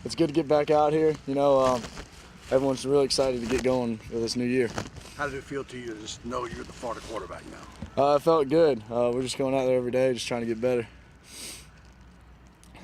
It's good to get back out here. Everyone's really excited to get going for this new year. How did it feel to you to just know you're the Florida quarterback now? It felt good. We're just going out there every day, just trying to get better.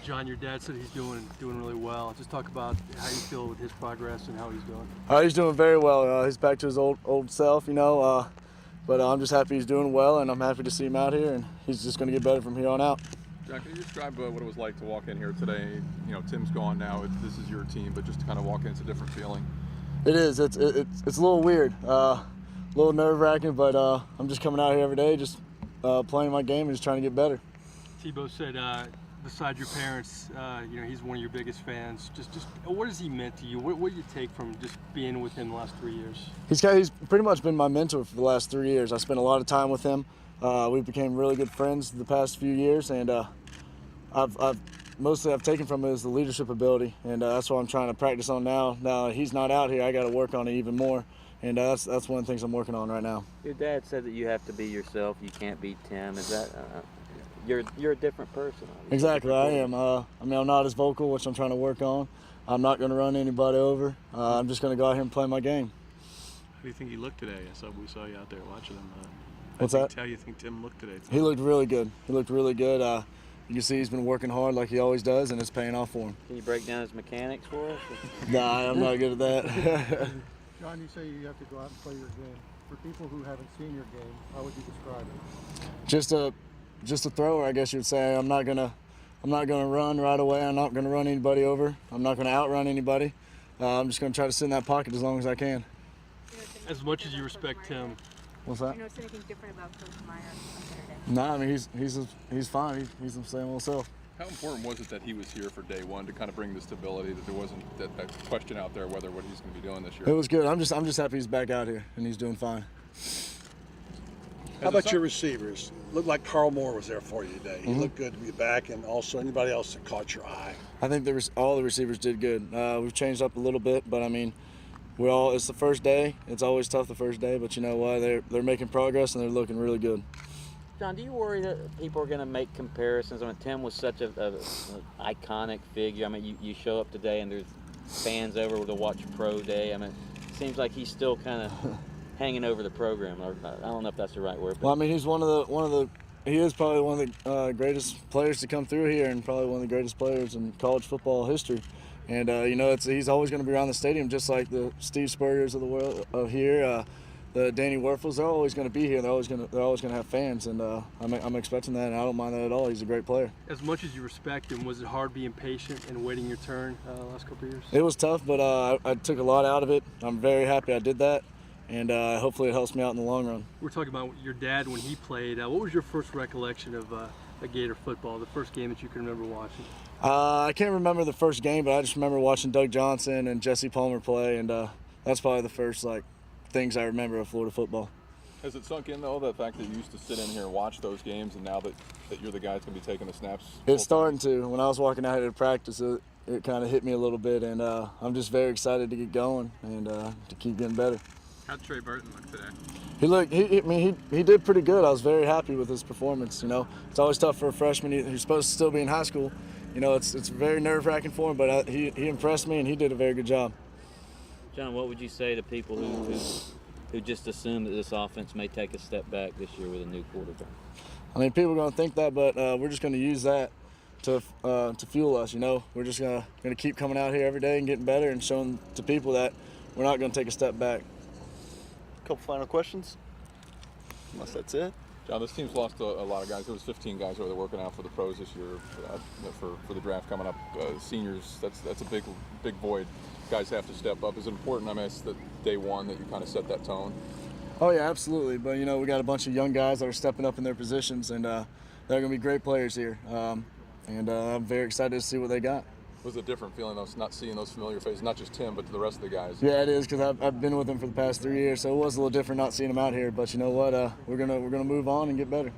John, your dad said he's doing really well. Just talk about how you feel with his progress and how he's doing. He's doing very well. He's back to his old self, but I'm just happy he's doing well, and I'm happy to see him out here, and he's just going to get better from here on out. John, can you describe what it was like to walk in here today? Tim's gone now. This is your team, but just to kind of walk in, it's a different feeling. It is. It's a little weird, a little nerve-wracking, but I'm just coming out here every day, just playing my game and just trying to get better. Tebow said, besides your parents, he's one of your biggest fans. Just what has he meant to you? What do you take from just being with him the last 3 years? He's pretty much been my mentor for the last 3 years. I spent a lot of time with him. We became really good friends the past few years, and I've taken from it is the leadership ability, and that's what I'm trying to practice on now. Now he's not out here, I got to work on it even more, and that's one of the things I'm working on right now. Your dad said that you have to be yourself. You can't be Tim. Is that you're a different person? Obviously. Exactly, I am. I'm not as vocal, which I'm trying to work on. I'm not going to run anybody over. I'm just going to go out here and play my game. How do you think he looked today? We saw you out there watching him. What's that? How do you think Tim looked today? He looked really good. You can see he's been working hard like he always does, and it's paying off for him. Can you break down his mechanics for us? Nah, I'm not good at that. John, you say you have to go out and play your game. For people who haven't seen your game, how would you describe it? Just a thrower, I guess you'd say. I'm not gonna run right away. I'm not gonna run anybody over. I'm not gonna outrun anybody. I'm just gonna try to sit in that pocket as long as I can. As much as you respect Tim. What's that? You notice anything different about Coach Meyer on Saturday? Nah, I mean he's fine. He's the same old self. How important was it that he was here for day one to kind of bring the stability, that there wasn't that question out there whether what he's going to be doing this year? It was good. I'm just happy he's back out here and he's doing fine. How about your receivers? Looked like Carl Moore was there for you today. He looked good to be back, and also anybody else that caught your eye? I think all the receivers did good. We've changed up a little bit, but I mean, it's the first day. It's always tough the first day, but you know what? They're making progress and they're looking really good. John, do you worry that people are going to make comparisons? I mean, Tim was such an iconic figure. I mean, you show up today and there's fans over to watch Pro Day. I mean, it seems like he's still kind of hanging over the program. I don't know if that's the right word. But. Well, I mean, he is probably one of the greatest players to come through here, and probably one of the greatest players in college football history. And he's always going to be around the stadium, just like the Steve Spurriers of the world of here. The Danny Werfels, they're always going to be here. They're always going to have fans, and I'm expecting that, and I don't mind that at all. He's a great player. As much as you respect him, was it hard being patient and waiting your turn the last couple of years? It was tough, but I took a lot out of it. I'm very happy I did that, and hopefully it helps me out in the long run. We're talking about your dad when he played. What was your first recollection of a Gator football, the first game that you can remember watching? I can't remember the first game, but I just remember watching Doug Johnson and Jesse Palmer play, and that's probably the first things I remember of Florida football. Has it sunk in, though, the fact that you used to sit in here and watch those games, and now that you're the guy that's going to be taking the snaps? It's starting to. When I was walking out here to practice, it kind of hit me a little bit, and I'm just very excited to get going and to keep getting better. How'd Trey Burton look today? He did pretty good. I was very happy with his performance. It's always tough for a freshman who's supposed to still be in high school. It's very nerve-wracking for him, but he impressed me, and he did a very good job. John, what would you say to people who just assume that this offense may take a step back this year with a new quarterback? I mean, people are going to think that, but we're just going to use that to fuel us. We're just going to keep coming out here every day and getting better and showing to people that we're not going to take a step back. A couple final questions, unless that's it. John, this team's lost a lot of guys. There was 15 guys over there working out for the pros this year for the draft coming up. Seniors, that's a big void. Guys have to step up. Is it important, that day one that you kind of set that tone? Oh yeah, absolutely. But we got a bunch of young guys that are stepping up in their positions, and they're going to be great players here. And I'm very excited to see what they got. Was it a different feeling, though, not seeing those familiar faces, not just Tim, but to the rest of the guys? Yeah, it is, because I've been with them for the past 3 years, so it was a little different not seeing them out here. But you know what? We're gonna move on and get better.